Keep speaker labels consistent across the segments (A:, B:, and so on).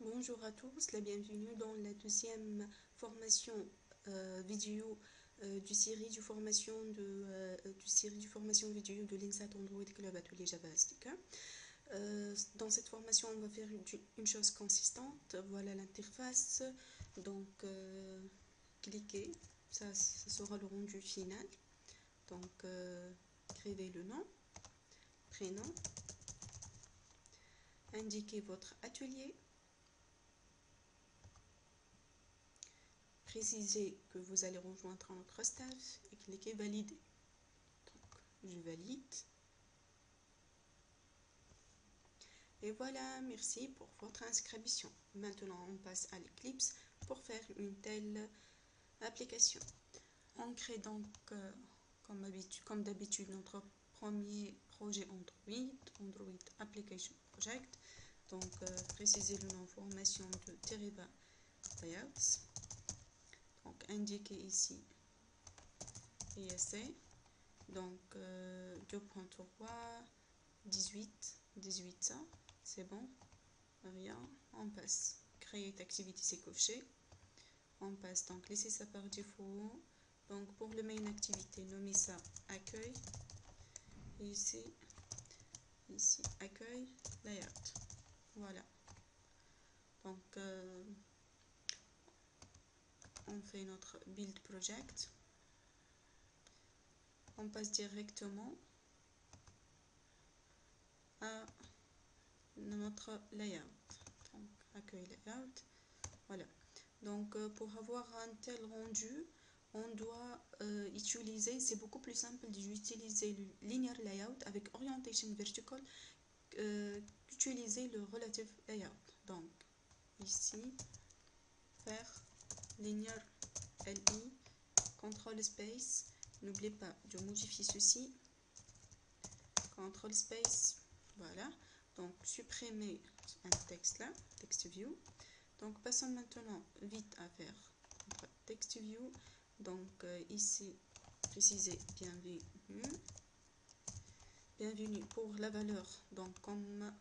A: Bonjour à tous, la bienvenue dans la deuxième formation vidéo du série du formation vidéo de l'INSAT Android Club Atelier Java SDK. Dans cette formation, on va faire une chose consistante. Voilà l'interface. Donc, cliquez, ça sera le rendu final. Donc, écrivez le nom, prénom, indiquez votre atelier. Précisez que vous allez rejoindre notre staff et cliquez valider. Donc, je valide. Et voilà, merci pour votre inscription. Maintenant, on passe à l'Eclipse pour faire une telle application. On crée donc, comme d'habitude, notre premier projet Android Application Project. Donc, précisez le nom formation de Deriva Layouts. Donc, indiquez ici ISA. Donc, 2.3, 18 ça, c'est bon. Rien, on passe. Create activity, c'est coché. On passe, donc laissez ça par défaut. Donc, pour le main activité, nommez ça accueil. Et ici, accueil, layout. Voilà. Donc, on fait notre build project. On passe directement à notre layout. Donc, accueil layout. Voilà. Donc, pour avoir un tel rendu, on doit utiliser, c'est beaucoup plus simple d'utiliser le linear layout avec orientation vertical qu'utiliser le relative layout. Donc, ici, faire linear li, control space. N'oubliez pas de modifier ceci. Control space, voilà. Donc, supprimer un texte là, text view. Donc, passons maintenant vite à faire text view. Donc, ici, préciser bienvenue pour la valeur. Donc, comme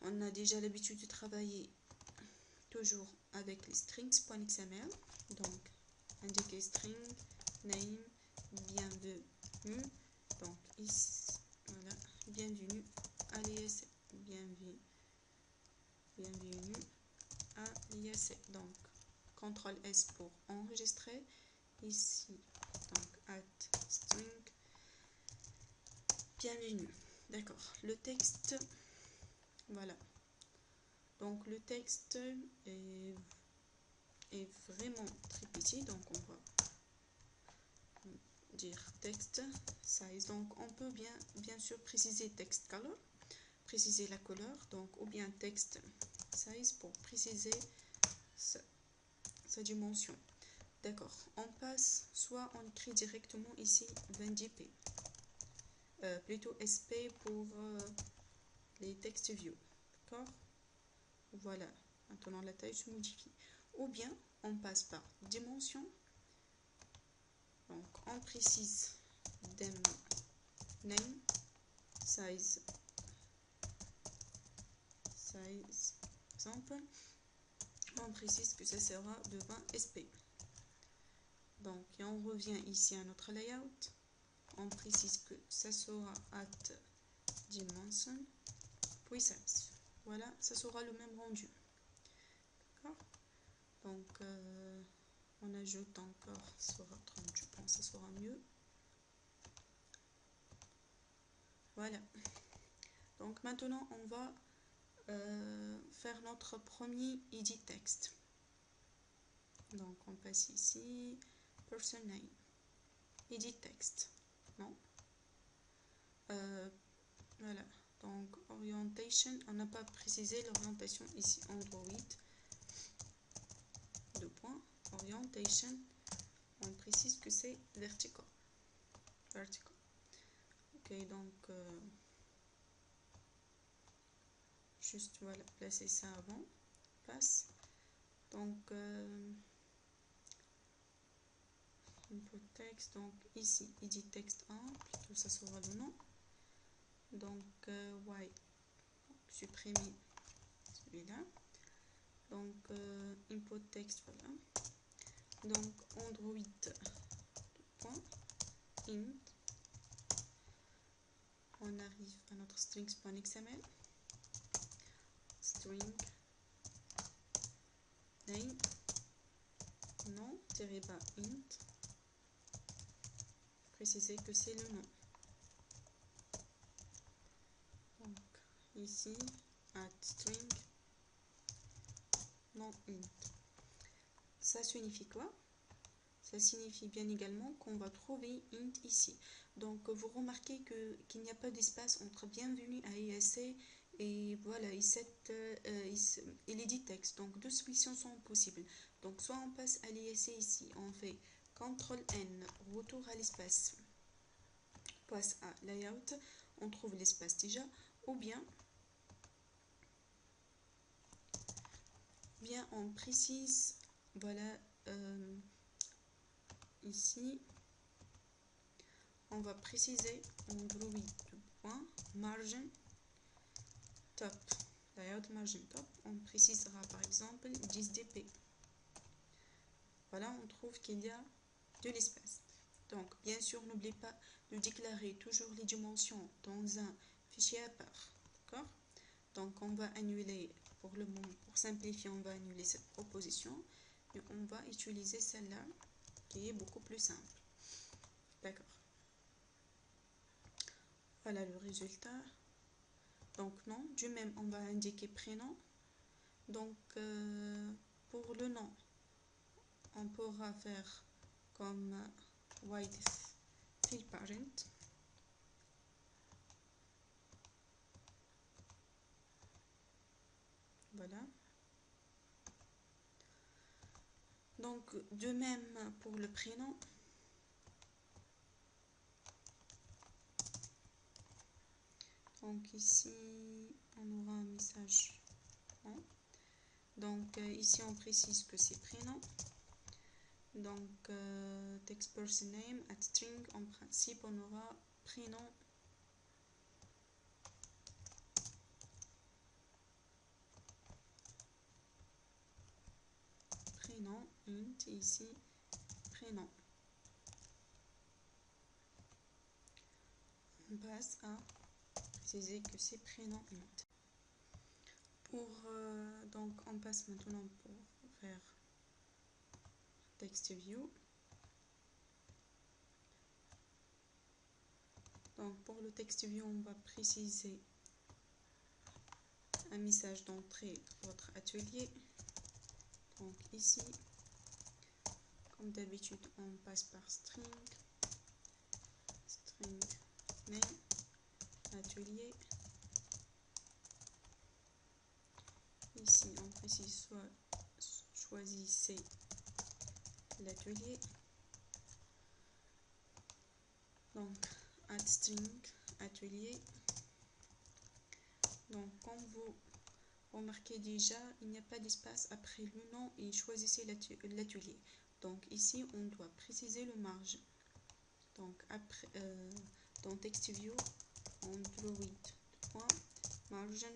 A: on a déjà l'habitude de travailler toujours avec les strings.xml, donc indiquer string name bienvenue. Donc ici, voilà, bienvenue à l'ISC, bienvenue à l'ISC. Donc CTRL S pour enregistrer. Ici, donc at string bienvenue. D'accord. Le texte, voilà. Donc le texte est vraiment très petit, donc on va dire texte size. Donc on peut bien sûr préciser text color, préciser la couleur, donc ou bien text size pour préciser sa dimension. D'accord, on passe, soit on écrit directement ici 20p, plutôt SP pour les text view. D'accord, voilà, maintenant la taille se modifie. Ou bien on passe par dimension. Donc on précise dem name size exemple, on précise que ça sera de 20 sp. Donc et on revient ici à notre layout, on précise que ça sera at dimension puissance. Voilà, ça sera le même rendu. D'accord, donc on ajoute encore sur 30, je pense que ça sera mieux. Voilà, donc maintenant on va faire notre premier edit texte. Donc on passe ici, person name, edit text, non, voilà. Donc orientation, on n'a pas précisé l'orientation ici, Android, orientation, on précise que c'est vertical. Ok, donc juste voilà, placer ça avant, passe. Donc input text, donc ici edit text 1, plutôt ça sera le nom. Donc white, supprimer celui-là. Donc input text, voilà. Donc Android point int, on arrive à notre strings.xml, string name, nom, tiré-bas int, préciser que c'est le nom. Donc ici add string nom int. Ça signifie quoi? Ça signifie bien également qu'on va trouver int ici. Donc vous remarquez qu'il n'y a pas d'espace entre bienvenue à ISA et voilà, et l'edit texte. Donc deux solutions sont possibles. Donc soit on passe à l'ISA ici, on fait CTRL N, retour à l'espace, passe à layout, on trouve l'espace déjà, ou bien on précise, voilà, ici on va préciser Android.margin top, layout margin top, on précisera par exemple 10 dp. Voilà, on trouve qu'il y a de l'espace. Donc bien sûr, n'oubliez pas de déclarer toujours les dimensions dans un fichier à part, d'accord? Donc on va annuler, pour simplifier, on va annuler cette proposition et on va utiliser celle-là qui est beaucoup plus simple, d'accord? Voilà le résultat. Donc nom, du même on va indiquer prénom. Donc pour le nom, on pourra faire comme width fill parent. Voilà. Donc de même pour le prénom. Donc ici on aura un message non. Donc ici on précise que c'est prénom. Donc text person name at string, en principe on aura prénom int, ici prénom. On passe à préciser que c'est prénom int. Donc on passe maintenant pour faire text view. Donc pour le text view, on va préciser un message d'entrée votre atelier. Donc ici, comme d'habitude, on passe par string name atelier. Ici, on précise choisissez l'atelier. Donc add string atelier. Donc comme vous remarquez déjà, il n'y a pas d'espace après le nom et choisissez l'atelier. Donc ici, on doit préciser le marge. Donc après, dans TextView, Android.margin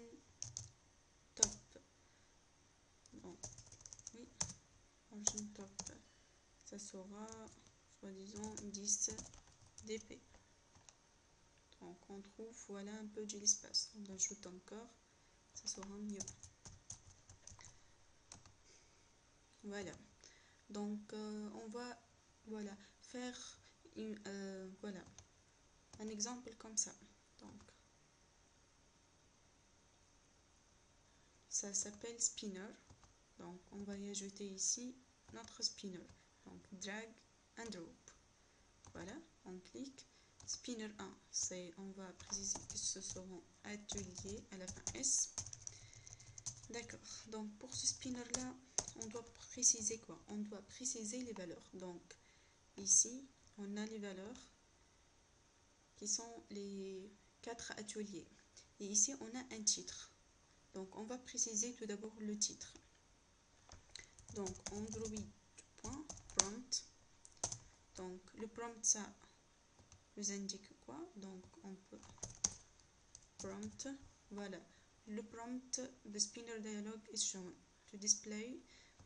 A: top. Donc, oui, margin top, ça sera soi-disant 10 dp. Donc on trouve, voilà un peu de l'espace. On ajoute encore, ça sera mieux. Voilà. Donc on va faire un exemple comme ça. Donc ça s'appelle spinner. Donc on va y ajouter ici notre spinner. Donc drag and drop. Voilà, on clique. Spinner 1, on va préciser que ce seront ateliers à la fin S. D'accord. Donc pour ce spinner là, on doit préciser quoi? On doit préciser les valeurs. Donc ici, on a les valeurs qui sont les 4 ateliers. Et ici, on a un titre. Donc on va préciser tout d'abord le titre. Donc Android.prompt. Donc le prompt, ça nous indique quoi? Donc on peut prompt, voilà, le prompt the spinner dialog is shown. to display.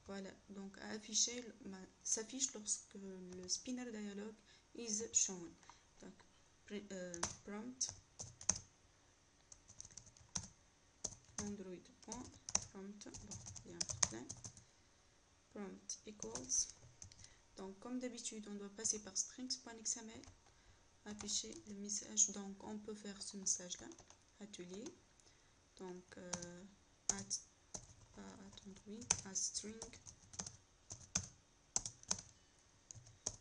A: Voilà, donc afficher, s'affiche lorsque le spinner dialog is shown. Donc, prompt Android.prompt, bon, il y a un problème. Prompt equals. Donc, comme d'habitude, on doit passer par strings.xml, afficher le message. Donc, on peut faire ce message-là, atelier. Donc, à string.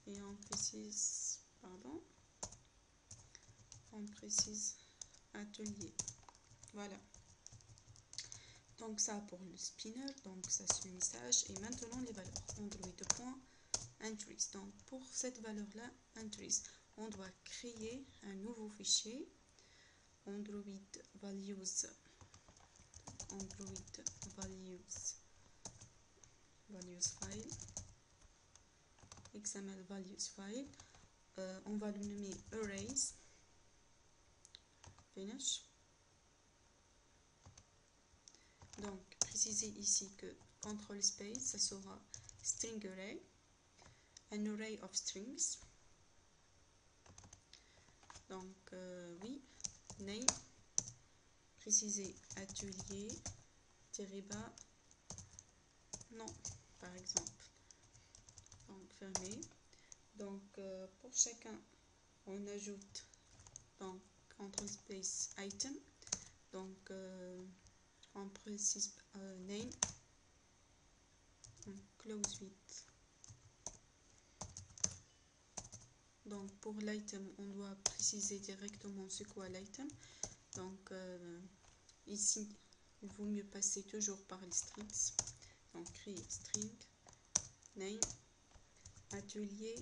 A: Et on précise, atelier. Voilà. Donc ça pour le spinner, donc ça c'est le message. Et maintenant les valeurs. Android.entries. Donc pour cette valeur-là, entries, on doit créer un nouveau fichier. Android values file. XML values file. On va le nommer arrays. Finish. Donc, précisez ici que control space, ça sera string array, an array of strings. Donc, oui, name, précisez atelier, tiré-bas, non, par exemple. Donc, fermé. Donc, pour chacun, on ajoute donc control space item. Donc, on précise name, close with. Donc pour l'item, on doit préciser directement c'est quoi l'item. Donc ici, il vaut mieux passer toujours par les strings. Donc créer string, name, atelier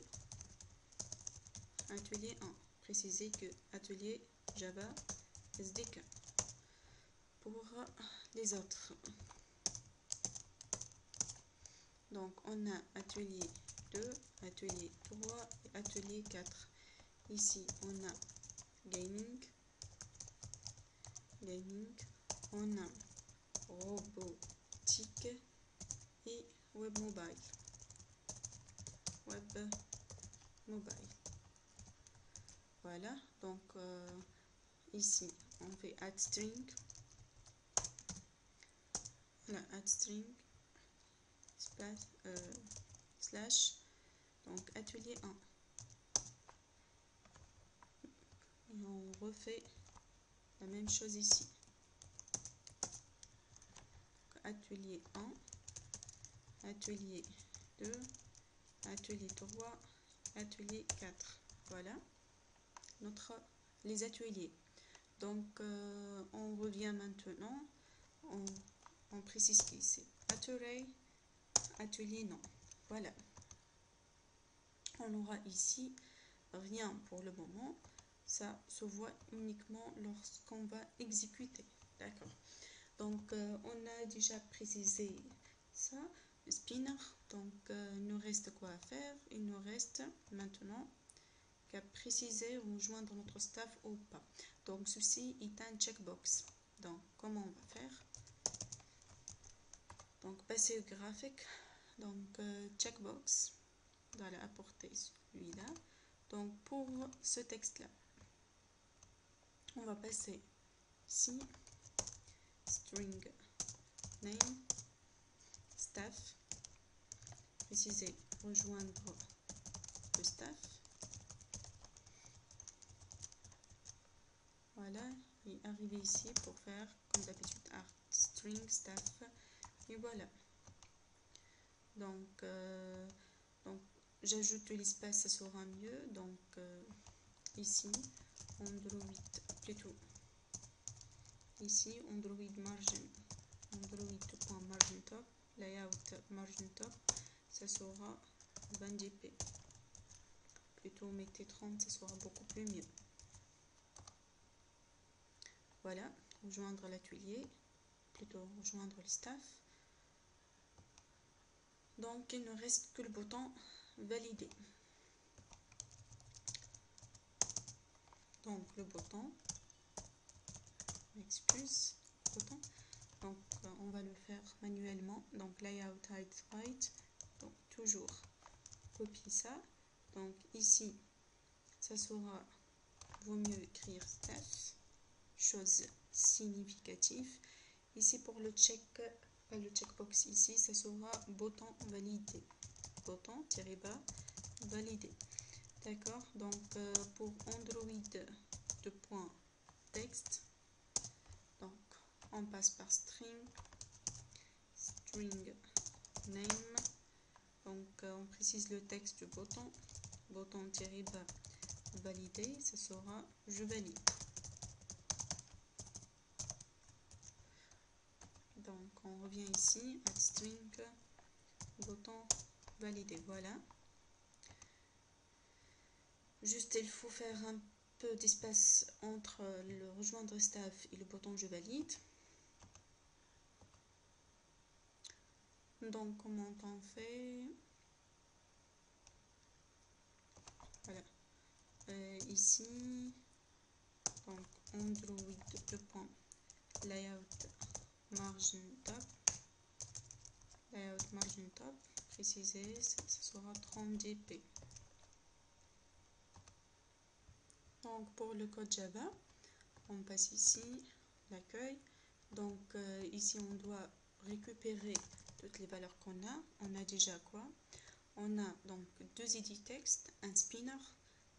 A: 1. Préciser que atelier Java SDK. Pour les autres, donc on a atelier 2, atelier 3 et atelier 4. Ici on a gaming, on a robotique et web mobile. Voilà, donc ici on fait add string. Voilà, add string slash, donc atelier 1. Et on refait la même chose ici. Donc, atelier 1, atelier 2, atelier 3, atelier 4. Voilà les ateliers. Donc on revient maintenant, on précise qu'ici atelier non. Voilà, on aura ici rien pour le moment, ça se voit uniquement lorsqu'on va exécuter. D'accord, donc on a déjà précisé ça, le spinner. Donc il nous reste quoi à faire? Il nous reste maintenant qu'à préciser rejoindre notre staff ou pas. Donc ceci est un checkbox. Donc comment on va faire? Donc passer au graphique, donc checkbox, voilà, apporter celui-là. Donc pour ce texte là, on va passer ici string name staff, préciser rejoindre le staff. Voilà, et arriver ici pour faire comme d'habitude art string staff. Et voilà, donc j'ajoute l'espace, ça sera mieux. Donc ici Android, plutôt ici Android margin, Android.margin top, layout margin top, ça sera 20 dp. Plutôt mettez 30, ça sera beaucoup plus mieux. Voilà, rejoindre l'atelier, plutôt rejoindre le staff. Donc il ne reste que le bouton valider. Donc le bouton, donc on va le faire manuellement. Donc toujours copier ça. Donc ici, ça sera, vaut mieux écrire staff, chose significative. Ici pour le check, pas le checkbox ici, ça sera bouton validé. Bouton tiré bas validé. D'accord, donc pour Android 2.text, donc on passe par string name, donc on précise le texte du bouton, bouton tiré bas validé, ça sera je valide. Donc on revient ici à string bouton validé, voilà. Juste il faut faire un peu d'espace entre le rejoindre staff et le bouton je valide. Donc comment on fait? Voilà. Ici, donc Android 2.layout margin top, préciser, ça sera 30 dp. Donc pour le code Java, on passe ici l'accueil. Donc ici on doit récupérer toutes les valeurs qu'on a. On a déjà quoi? On a donc deux edit text, un spinner,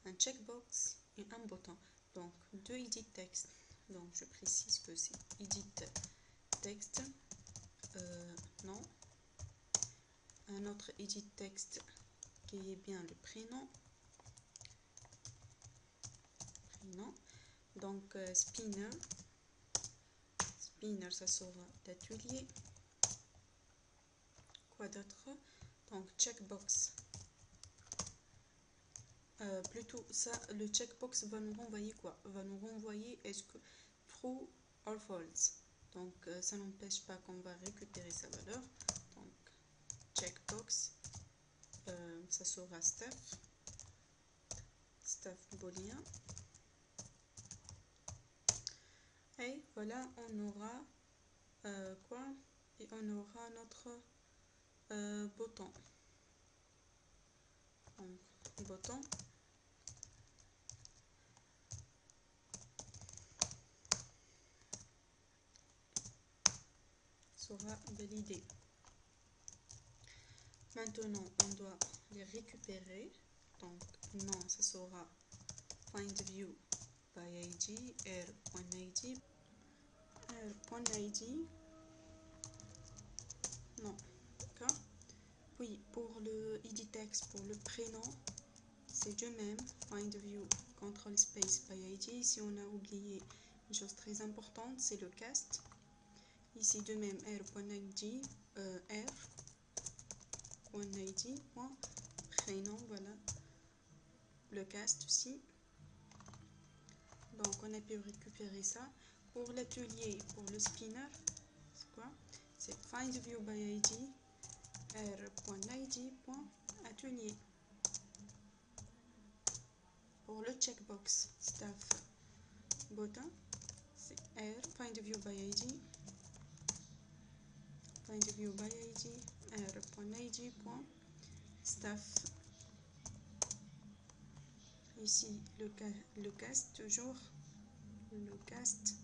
A: un checkbox et un bouton. Donc deux edit text. Donc je précise que c'est edit text. Non. Un autre edit text qui est bien le prénom. Donc spinner, ça sera d'atelier. Quoi d'autre? Donc checkbox, plutôt ça, le checkbox va nous renvoyer quoi? Va nous renvoyer est-ce que true or false. Donc ça n'empêche pas qu'on va récupérer sa valeur. Donc checkbox, ça sera staff boolean. Et voilà, on aura quoi? Et on aura notre bouton. Donc, bouton sera validé. Maintenant, on doit les récupérer. Donc, non, ça sera find view by id, r.id, non, d'accord. Oui, pour le id text, pour le prénom, c'est de même, find view, control space by id. Si on a oublié une chose très importante, c'est le cast. Ici de même, r.id, prénom, voilà, le cast aussi. Donc on a pu récupérer ça. Pour l'atelier, pour le spinner, c'est quoi? C'est find view by id, r.id.atelier. Pour le checkbox staff button, c'est r find view by id, r.id.staff. Ici le cast, toujours le cast,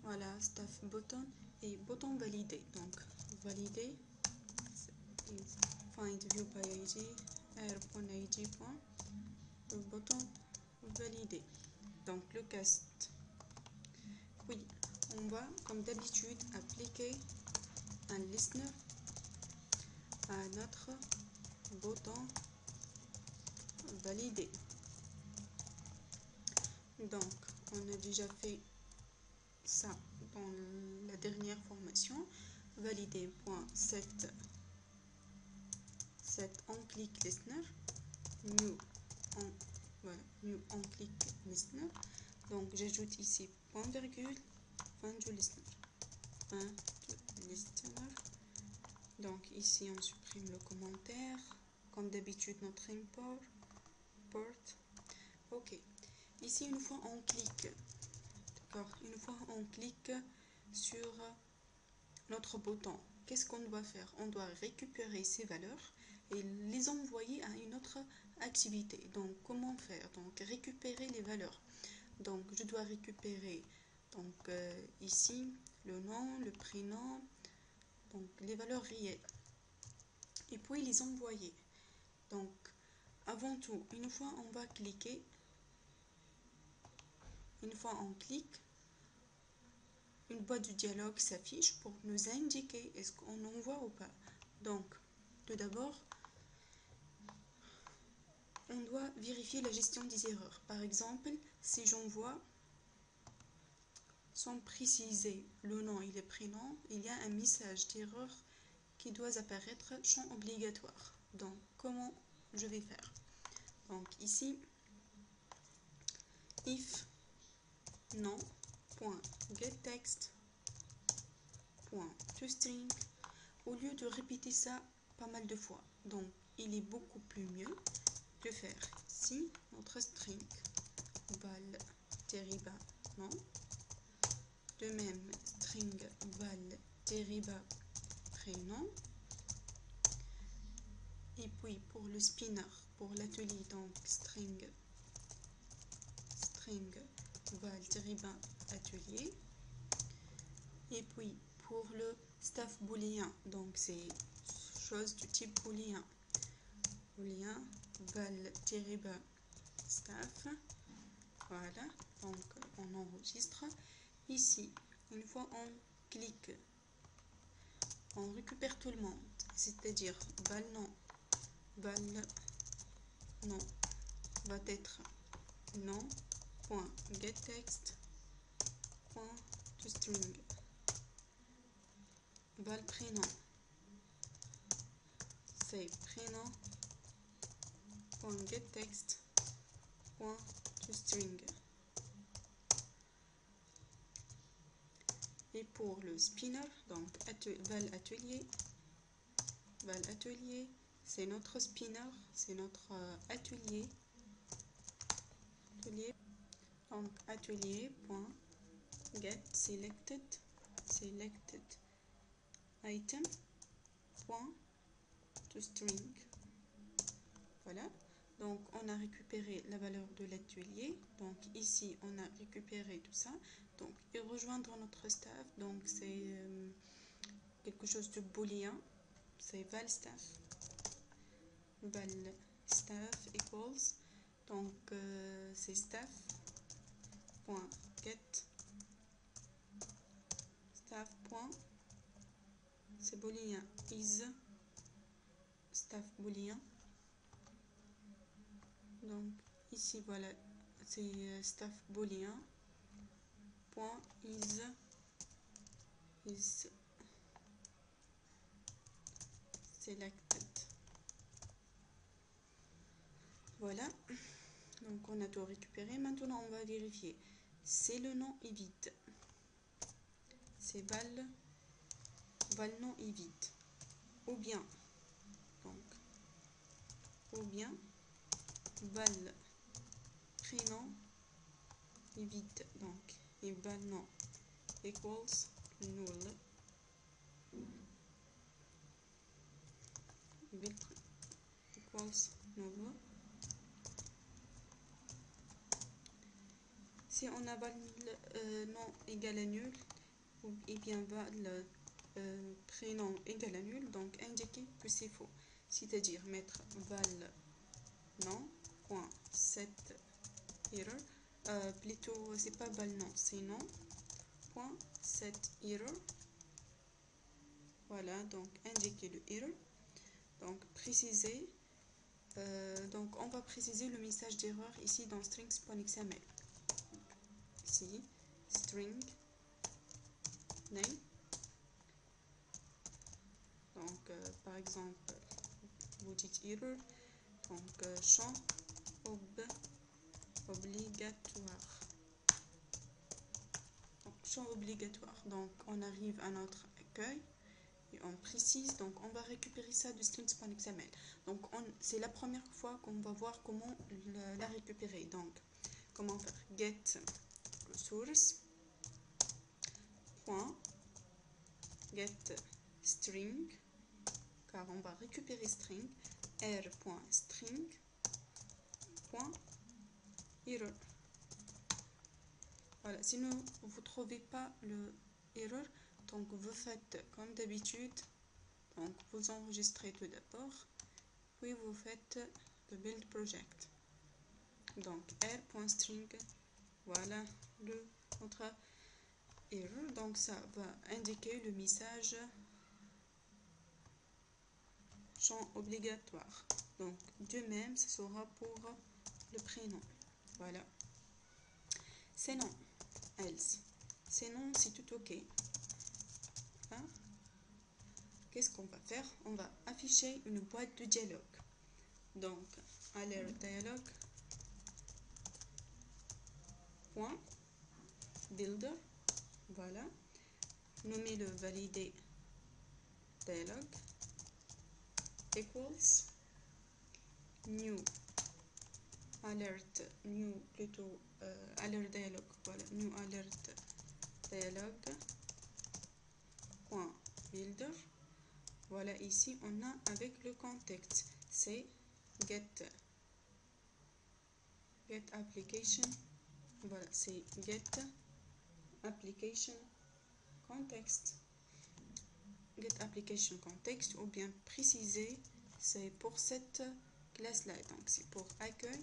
A: voilà, staff button et bouton validé. Donc validé, find view by id, r.id. Le bouton validé. Donc le cast, oui, on va comme d'habitude appliquer un listener à notre bouton validé. Donc on a déjà fait ça dans la dernière formation. Validé.set on click listener, new on click listener. Donc j'ajoute ici point virgule, fin du listener. Donc ici on supprime le commentaire, comme d'habitude notre import. Ok. Ici une fois on clique, d'accord, une fois on clique sur notre bouton, qu'est-ce qu'on doit faire? On doit récupérer ces valeurs et les envoyer à une autre activité. Donc comment faire? Donc récupérer les valeurs. Donc je dois récupérer donc ici le nom, le prénom, donc les valeurs réelles, et puis les envoyer. Donc avant tout, une fois on va cliquer, une fois on clique, une boîte de dialogue s'affiche pour nous indiquer est-ce qu'on envoie ou pas. Donc tout d'abord, on doit vérifier la gestion des erreurs. Par exemple, si j'envoie sans préciser le nom et le prénom, il y a un message d'erreur qui doit apparaître, champ obligatoire. Donc comment je vais faire? Donc ici, if nom.getText.toString, au lieu de répéter ça pas mal de fois, donc il est beaucoup plus mieux de faire si notre string val deriva non, de même string val deriva prénom, et puis pour le spinner, pour l'atelier, donc string val deriva atelier, et puis pour le staff booléen, donc c'est chose du type booléen val deriva staff. Voilà, donc on enregistre. Ici, une fois on clique, on récupère tout le monde, c'est-à-dire val nom va être nom.getText.toString, val prénom c'est prénom.getText.toString. Et pour le spinner, donc val atelier, c'est notre spinner, c'est notre atelier. Donc atelier.get selected item .toString. Voilà, donc on a récupéré la valeur de l'atelier. Donc ici on a récupéré tout ça. Donc et rejoindre notre staff, donc c'est quelque chose de booléen, c'est val staff equals, donc c'est staff.get staff. C'est booléen is staff booléen. Donc ici voilà, c'est staff booléen point is selected. Voilà, donc on a tout récupéré. Maintenant on va vérifier si le nom est vide, c'est val nom est vide, ou bien val prénom est vide, donc et val nom equals null, equals null. Si on a val nom égal à nul, ou bien val prénom égal à nul, donc indiquer que c'est faux, c'est-à-dire mettre val nom point set error, plutôt c'est pas val nom, c'est nom point set error. Voilà, donc indiquer le error, donc préciser, donc on va préciser le message d'erreur ici dans strings.xml. Ici string name, donc par exemple vous dites error, donc champ obligatoire, champ obligatoire. Donc on arrive à notre accueil et on précise, donc on va récupérer ça de strings.xml. Donc c'est la première fois qu'on va voir comment la récupérer. Donc comment faire? Get resource point get string, car on va récupérer string, r.string.error. Voilà, si vous ne trouvez pas le error, donc vous faites comme d'habitude. Donc vous enregistrez tout d'abord, puis vous faites le build project. Donc r.string, voilà notre error. Donc ça va indiquer le message champ obligatoire. Donc de même, ce sera pour le prénom. Voilà. Sinon, else. Sinon, c'est tout ok. Hein? Qu'est-ce qu'on va faire? On va afficher une boîte de dialogue. Donc, alert dialogue point builder. Voilà. Nommer le validé dialogue equals new alert new plutôt alert dialogue. Voilà, new alert dialogue point builder. Voilà, ici on a avec le contexte, c'est get application. Voilà, c'est get application context. Get application context, ou bien préciser, c'est pour cette classe là. Donc c'est pour accueil.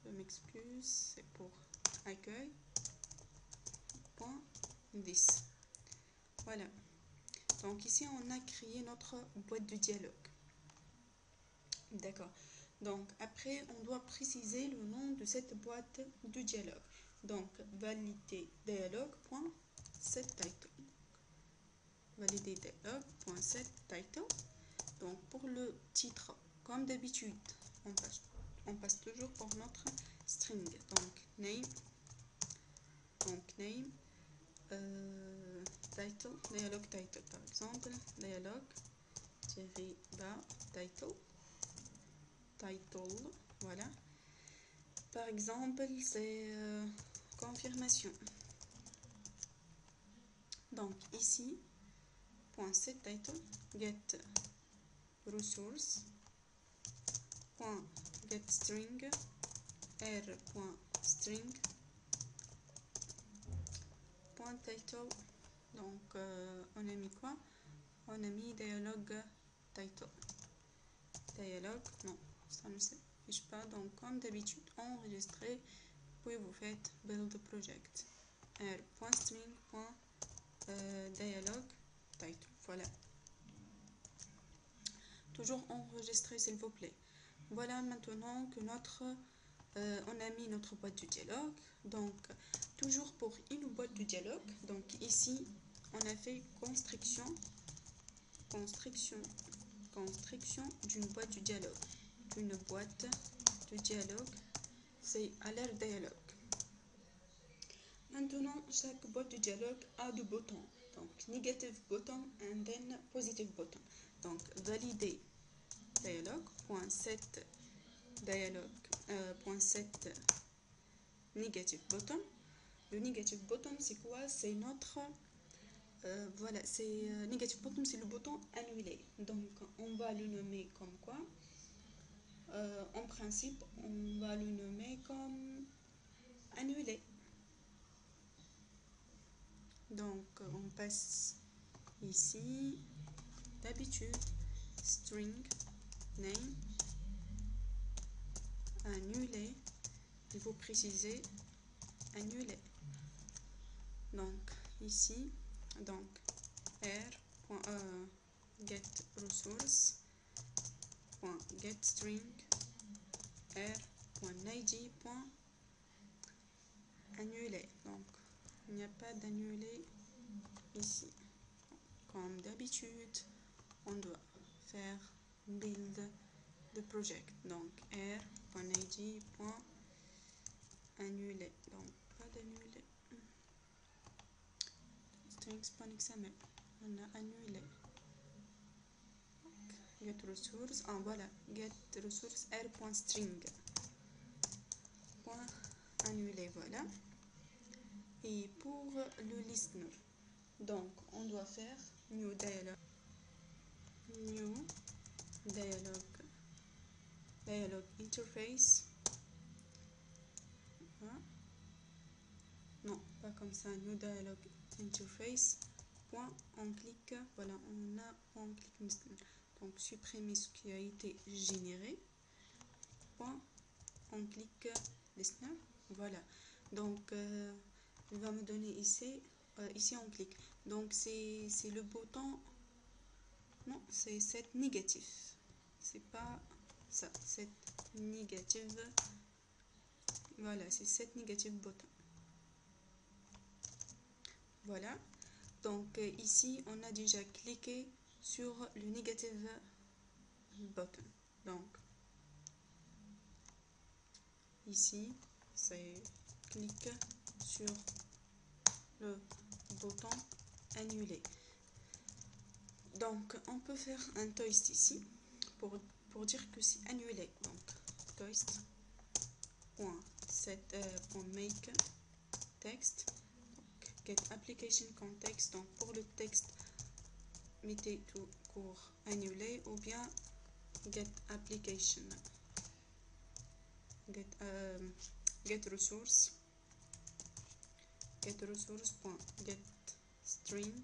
A: Je m'excuse, c'est pour accueil. Point 10. Voilà. Donc ici on a créé notre boîte de dialogue. D'accord. Donc après on doit préciser le nom de cette boîte de dialogue. Donc valider dialogue.setTitle. Valider dialogue.setTitle. Donc pour le titre, comme d'habitude, on passe toujours pour notre string. Donc name, title, dialogue title par exemple, dialogue-bas title, voilà. Par exemple, c'est confirmation. Donc ici, .setTitle, get resource, .getString, r.string, .title. Donc on a mis quoi? On a mis dialogue title. Dialogue, non, ça ne s'affiche pas. Donc comme d'habitude, enregistrez, puis vous faites build project. r.string.dialogue title. Voilà. Toujours enregistrer s'il vous plaît. Voilà, maintenant que on a mis notre boîte de dialogue. Donc toujours pour une boîte de dialogue. Donc ici on a fait construction d'une boîte de dialogue. Une boîte de dialogue, c'est alert dialogue. Maintenant chaque boîte de dialogue a deux boutons. Donc negative button and then positive button. Donc valider dialogue.set dialogue.set negative button. Le negative button c'est quoi? C'est notre voilà, c'est negative button, c'est le bouton annulé. Donc on va le nommer comme quoi? En principe on va le nommer comme annulé. Donc on passe ici d'habitude string name annulé. Il faut préciser annulé. Donc ici, donc get resource get string r.id annulé. Donc il n'y a pas d'annulé ici. Comme d'habitude, on doit faire build the project. Donc r.id annulé. Donc pas d'annulé. Strings.xml. On a annulé. Get resource. Voilà. Get resource r.string. Annulé. Voilà. Et pour le listener, donc on doit faire new dialog. New dialogue interface. Hein? Non, pas comme ça. New dialogue interface. Point, on clique. Voilà, on a on clique maintenant. Donc supprimer ce qui a été généré. Point, on clique listener. Voilà. Donc il va me donner ici. Ici on clique. Donc c'est le bouton. Non, c'est cette négatif. C'est pas ça. Cette négative. Voilà, c'est cette négative bouton. Voilà. Donc ici, on a déjà cliqué sur le négative button. Donc ici, c'est clique sur le bouton annuler. Donc on peut faire un toast ici pour dire que c'est annulé. Donc toast.make text. Get application context. Donc pour le texte, mettez tout court annulé ou bien get application. Get resource point get string.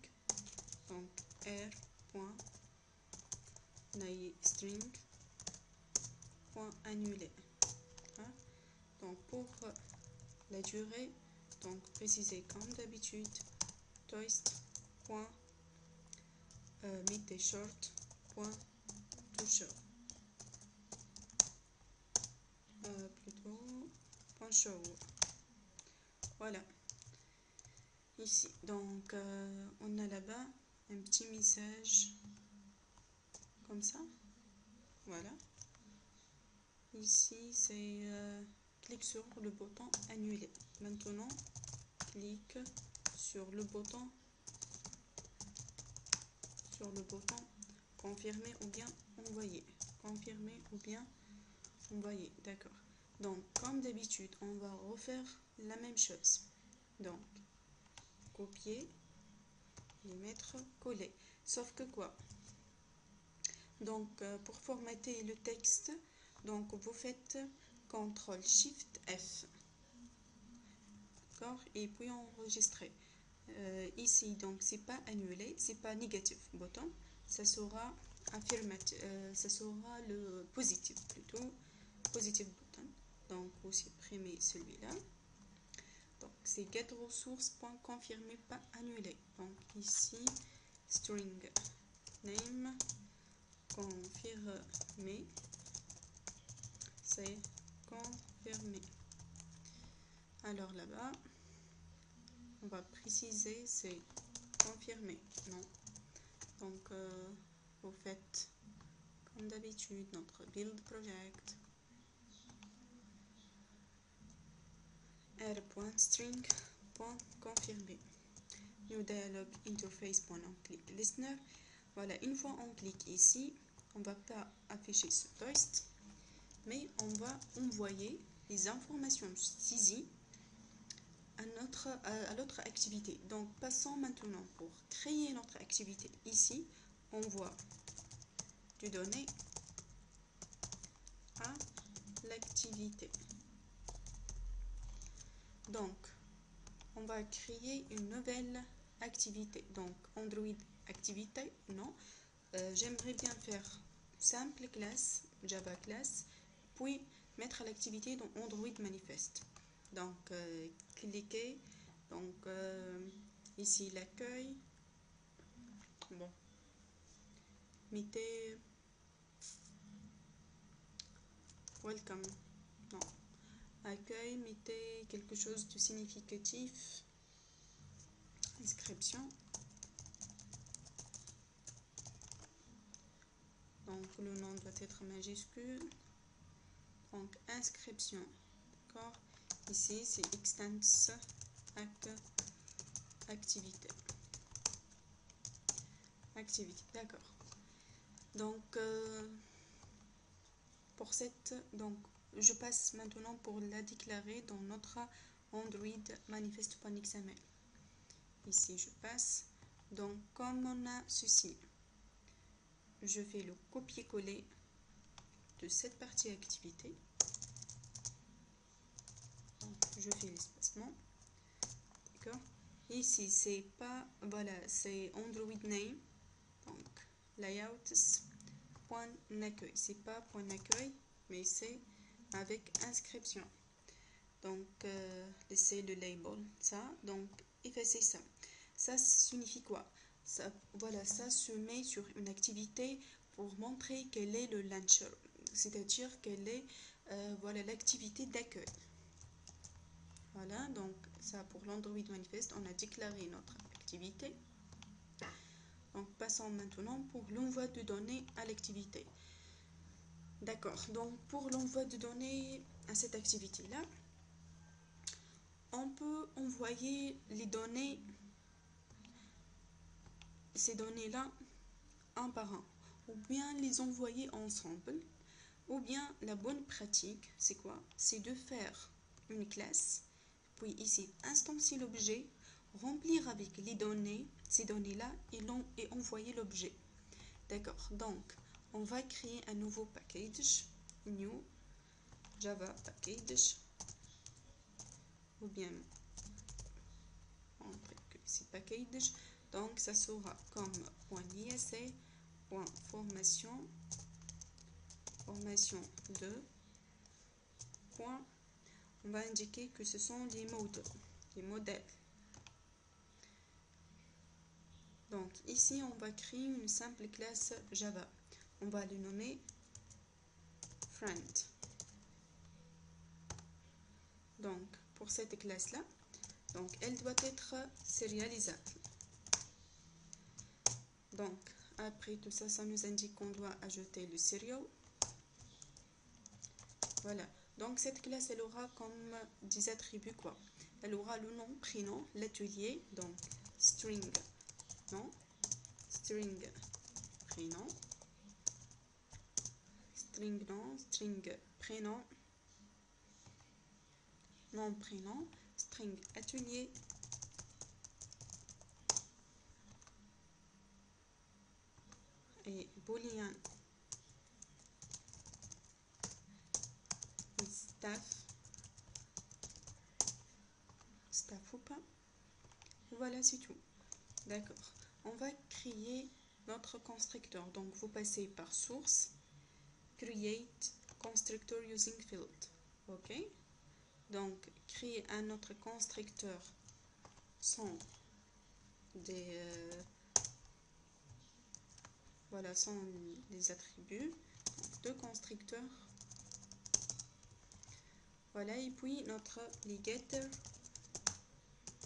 A: Donc r point string point annulé. Hein? Donc pour la durée, donc préciser comme d'habitude toast point mettez short point to show. Plutôt point show. Voilà. Ici, donc on a là-bas un petit message comme ça. Voilà. Ici, c'est clique sur le bouton annuler. Maintenant, clique sur le bouton confirmer ou bien envoyer. Confirmer ou bien envoyer. D'accord. Donc, comme d'habitude, on va refaire la même chose. Donc, copier, les mettre, coller. Sauf que quoi? Donc, pour formater le texte, donc vous faites CTRL SHIFT F. D'accord? Et puis enregistrer. Ici, donc, c'est pas annulé, c'est pas négatif button, ça sera affirmatif, ça sera le positif plutôt, positif button. Donc, vous supprimez celui-là. Donc, c'est get resource.confirmer, pas annulé. Donc, ici, string name confirmer, c'est confirmé. Alors là-bas, on va préciser, c'est confirmé. Non. Donc, vous faites comme d'habitude notre build project. r.string.confirmer. New dialog interface.listener. Voilà, une fois on clique ici, on ne va pas afficher ce toast, mais on va envoyer les informations saisies à l'autre activité. Donc, passons maintenant pour créer notre activité. Ici, on voit du données à l'activité. Donc, on va créer une nouvelle activité. Donc, Android activité, non. J'aimerais bien faire simple classe, Java class, puis mettre l'activité dans Android manifeste. Donc, cliquez. Donc, ici l'accueil. Bon, mettez welcome. Non, accueil, mettez quelque chose de significatif. Inscription. Donc, le nom doit être majuscule. Donc, inscription. D'accord. Ici, c'est extends activité. Activité, d'accord. Donc, pour cette, donc, je passe maintenant pour la déclarer dans notre Android manifeste.xml. Ici, je passe. Donc, comme on a ceci, je fais le copier-coller de cette partie activité. Donc, je fais l'espacement. D'accord. Ici, c'est pas, voilà, c'est Android name. Donc, layouts, point d'accueil. C'est pas point d'accueil, mais c'est avec inscription. Donc, laissez le label, ça. Donc, effacez ça. Ça signifie quoi? Ça, voilà, ça se met sur une activité pour montrer quel est le launcher, c'est-à-dire quelle est voilà, l'activité d'accueil. Voilà, donc ça pour l'Android Manifest, on a déclaré notre activité. Donc, passons maintenant pour l'envoi de données à l'activité. D'accord, donc pour l'envoi de données à cette activité-là, on peut envoyer les données, ces données-là, un par un, ou bien les envoyer ensemble, ou bien la bonne pratique, c'est quoi? C'est de faire une classe, puis ici, instancier l'objet, remplir avec les données, ces données-là, et envoyer l'objet. D'accord, donc, on va créer un nouveau package, new, Java package, ou bien, on dirait que c'est package, donc ça sera comme .isa, .formation, formation 2, on va indiquer que ce sont des modèles. Donc ici, on va créer une simple classe Java. On va le nommer friend. Donc pour cette classe-là, donc elle doit être sérialisable. Donc après tout ça, ça nous indique qu'on doit ajouter le serial. Voilà. Donc cette classe, elle aura comme des attributs quoi? Elle aura le nom, prénom, l'atelier, donc string nom, string prénom, string nom, string prénom, nom prénom, string atelier, et boolean staff ou pas. Voilà, c'est tout. D'accord. On va créer notre constructeur. Donc, vous passez par source, create constructor using field. OK. Donc, créer un autre constructeur sans des voilà, sans les attributs. Donc, deux constructeurs. Voilà, et puis notre les getters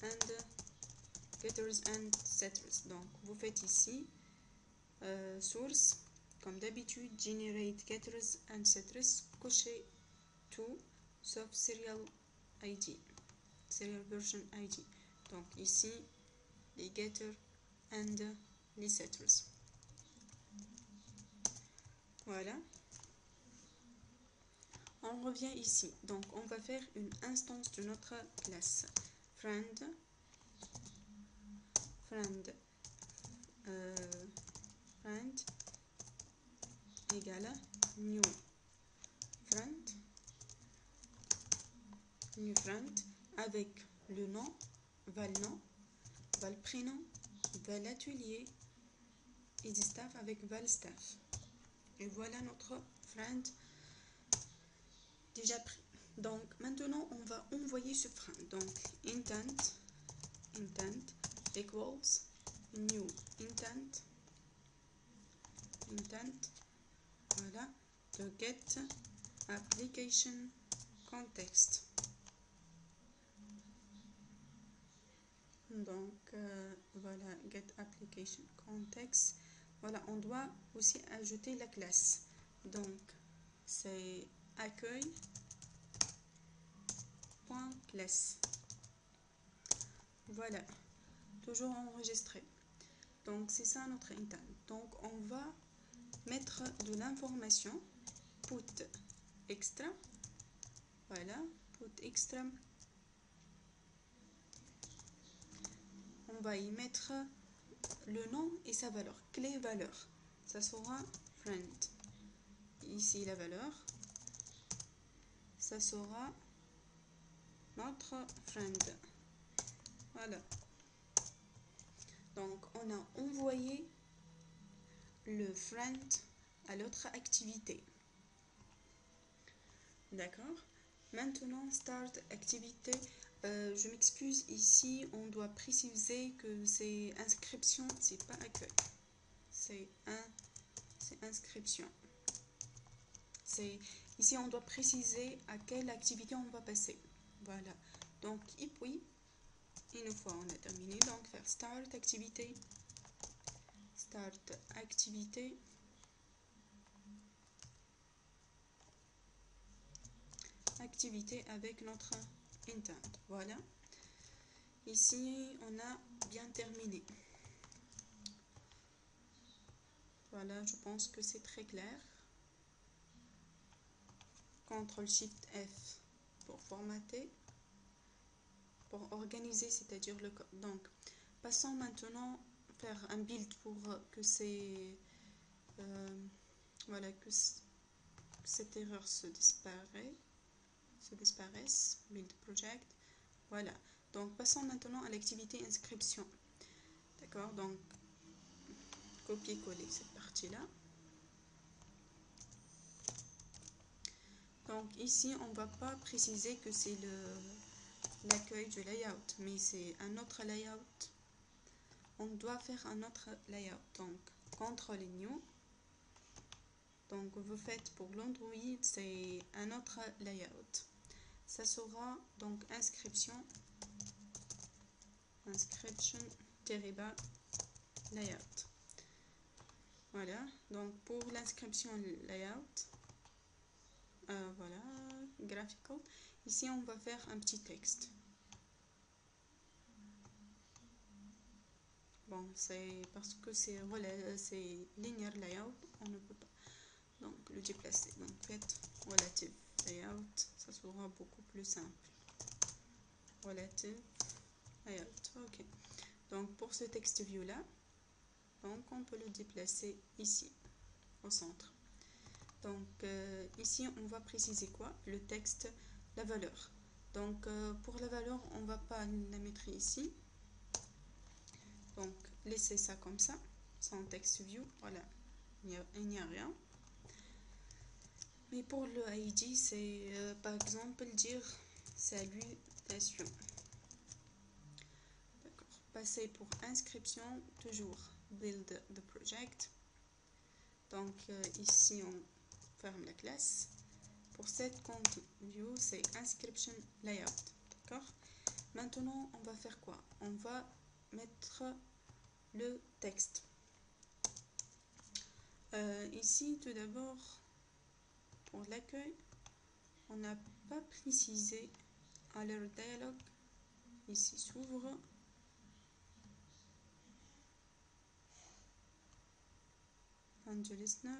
A: and setters. Donc, vous faites ici source, comme d'habitude, generate getters and setters, cochez tout sauf serial ID, serial version ID. Donc ici, les getters and les setters. Voilà. On revient ici. Donc on va faire une instance de notre classe friend égale new friend avec le nom, val nom, val prénom, val atelier et du staff avec val staff. Et voilà notre friend déjà pris. Donc maintenant on va envoyer ce friend. Donc intent equals new intent, voilà, de get application context. Donc voilà, get application context. Voilà, on doit aussi ajouter la classe. Donc c'est accueil.classe. Voilà, toujours enregistré. Donc c'est ça notre intent. Donc on va mettre de l'information put extra. Voilà, put extra. On va y mettre le nom et sa valeur, clé valeur. Ça sera friend. ici la valeur, ça sera notre friend. Voilà. Donc, on a envoyé le friend à l'autre activité. D'accord. Maintenant, start activité. Je m'excuse, ici, on doit préciser que c'est inscription, c'est pas accueil. C'est inscription. Ici, on doit préciser à quelle activité on va passer. Voilà. Donc, et puis, une fois on a terminé, donc faire start activité. Start activité. Activité avec notre intent. Voilà. Ici, on a bien terminé. Voilà, je pense que c'est très clair. CTRL-SHIFT F pour formater, pour organiser, c'est-à-dire le code. Donc, passons maintenant faire un build pour que voilà, que cette erreur se disparaisse. Build project. Voilà. Donc, passons maintenant à l'activité inscription. D'accord, donc copier-coller cette partie-là. Donc ici, on ne va pas préciser que c'est l'accueil du layout, mais c'est un autre layout. On doit faire un autre layout. Donc, CTRL New. Donc, vous faites pour l'Android, c'est un autre layout. Ça sera donc inscription layout. Voilà. Donc, pour l'inscription layout, voilà, graphical. Ici, on va faire un petit texte. Bon, c'est parce que c'est linear layout, on ne peut pas donc le déplacer. Donc, faites relative layout, ça sera beaucoup plus simple. Relative layout, ok. Donc, pour ce texte view là, donc on peut le déplacer ici, au centre. Donc, ici, on va préciser quoi? Le texte, la valeur. Donc, pour la valeur, on ne va pas la mettre ici. Donc, laissez ça comme ça, sans text view. Voilà, il n'y a rien. Mais pour le ID, c'est par exemple dire salutation. D'accord. Passer pour inscription, toujours build the project. Donc, ici, on ferme la classe. Pour cette compte view, c'est inscription layout. D'accord. Maintenant, on va faire quoi? On va mettre le texte. Ici, tout d'abord, pour l'accueil, on n'a pas précisé alert dialog. Ici s'ouvre. Fin de listener.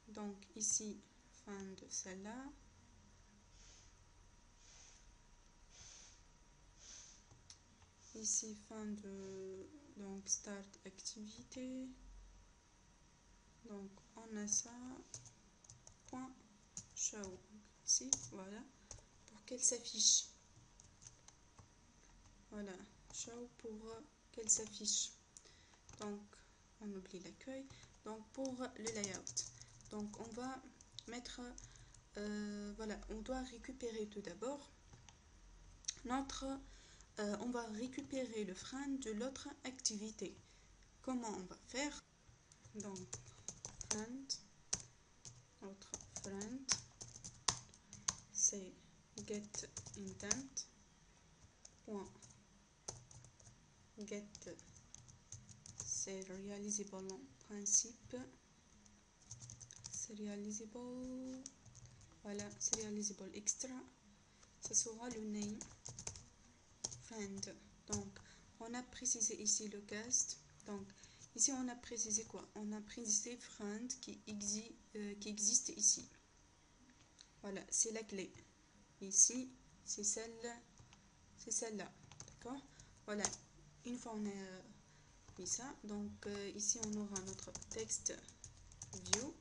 A: Donc ici, fin de celle-là. Ici, fin de donc start activité. Donc on a ça. Point show. Ici, voilà. Pour qu'elle s'affiche. Voilà. Show pour qu'elle s'affiche. Donc on oublie l'accueil. Donc pour le layout. Donc on va mettre voilà, on doit récupérer tout d'abord on va récupérer le friend de l'autre activité. Comment on va faire? Donc friend, notre friend, c'est get intent point get serializable en principe, serializable, voilà, serializable extra, ça sera le name friend. Donc on a précisé ici le cast. Donc ici on a précisé quoi? On a précisé friend qui existe ici. Voilà, c'est la clé. Ici, c'est celle-là. D'accord? Voilà. Une fois oui ça. Donc ici on aura notre texte view,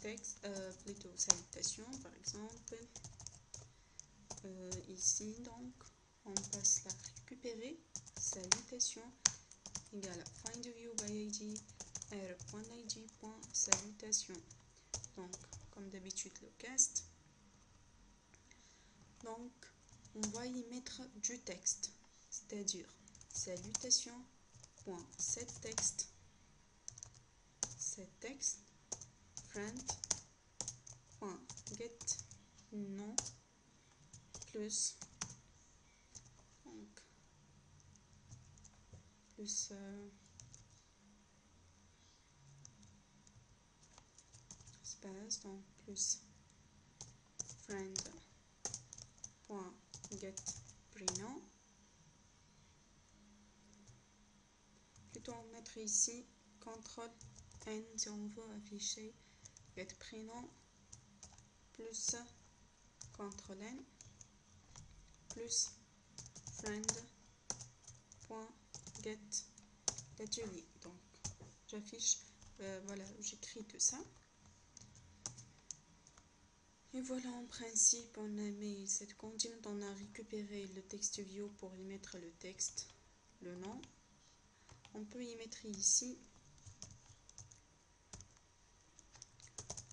A: texte, plutôt salutation par exemple. Ici donc on passe la récupérer, salutation égale à find view by id r.id.salutation. Donc comme d'habitude le cast. Donc on va y mettre du texte, c'est-à-dire salutation.setText, setText friend.get nom plus donc plus espace, donc plus friend.get prénom. Plutôt on mettre ici CTRL N si on veut afficher get prénom plus CTRL N plus friend.get l'atelier. Donc j'affiche, voilà, j'écris tout ça. Et voilà, en principe, on a mis cette continente, on a récupéré le texte view pour y mettre le texte, le nom. On peut y mettre ici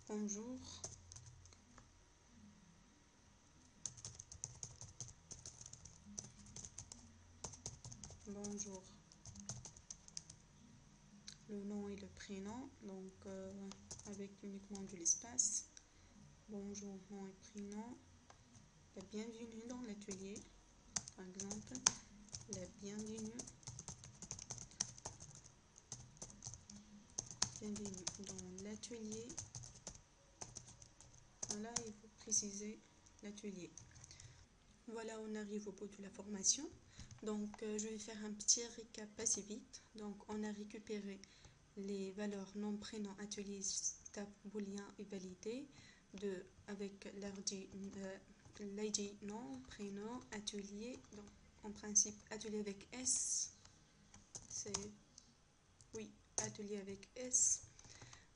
A: bonjour. Bonjour. Le nom et le prénom, donc avec uniquement de l'espace. Bonjour, nom et prénom. La bienvenue dans l'atelier, par exemple. La bienvenue. Bienvenue dans l'atelier. Voilà, il faut préciser l'atelier. Voilà, on arrive au bout de la formation. Donc, je vais faire un petit récap assez vite. Donc, on a récupéré les valeurs nom, prénom, atelier, step, booléen et validé avec l'ID nom, prénom, atelier. Donc, en principe, atelier avec S. C'est oui, atelier avec S.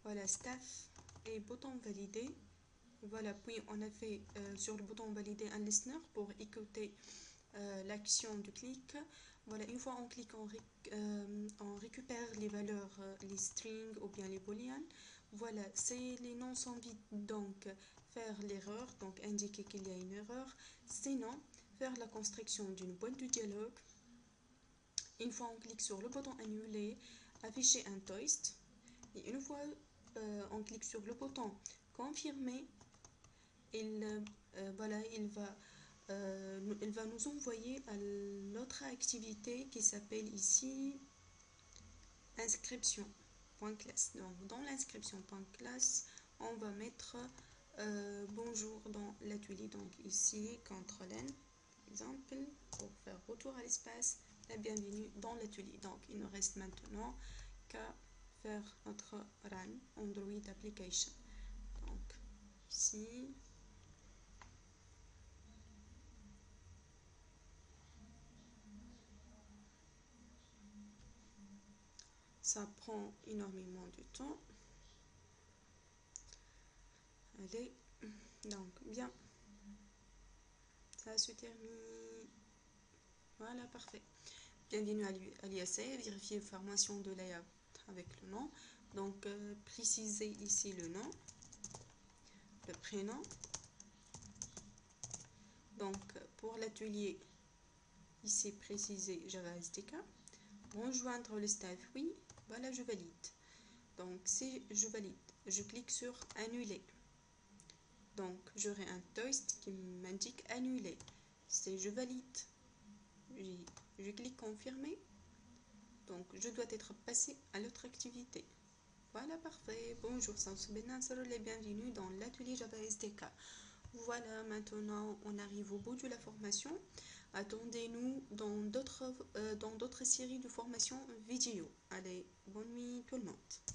A: Voilà, staff et bouton validé. Voilà, puis on a fait sur le bouton valider un listener pour écouter l'action du clic. Voilà, une fois on clique, on récupère les valeurs, les strings ou bien les booleans. Voilà, les noms sont vides, donc faire l'erreur, donc indiquer qu'il y a une erreur. Sinon, faire la construction d'une boîte de dialogue. Une fois on clique sur le bouton annuler, afficher un toast. Et une fois on clique sur le bouton confirmer, voilà, il va nous envoyer à l'autre activité qui s'appelle ici inscription.class. Donc dans l'inscription.class, on va mettre bonjour dans l'atelier. Donc ici, CTRL N, exemple, pour faire retour à l'espace, la bienvenue dans l'atelier. Donc il nous reste maintenant qu'à faire notre run Android application. Donc ici, ça prend énormément de temps. Allez, donc bien, ça se termine. Voilà, parfait. Bienvenue à l'IAC, vérifier formation de layout avec le nom. Donc préciser ici le nom, le prénom. Donc pour l'atelier, ici préciser Java SDK. Rejoindre le staff, oui. Voilà, je valide. Donc si je valide, je clique sur annuler. Donc j'aurai un toast qui m'indique annuler. Si je valide, je clique confirmer. Donc je dois être passé à l'autre activité. Voilà, parfait. Bonjour, et bienvenue dans l'atelier Java SDK. Voilà, maintenant on arrive au bout de la formation. Attendez-nous dans d'autres séries de formations vidéo. Allez, bonne nuit tout le monde.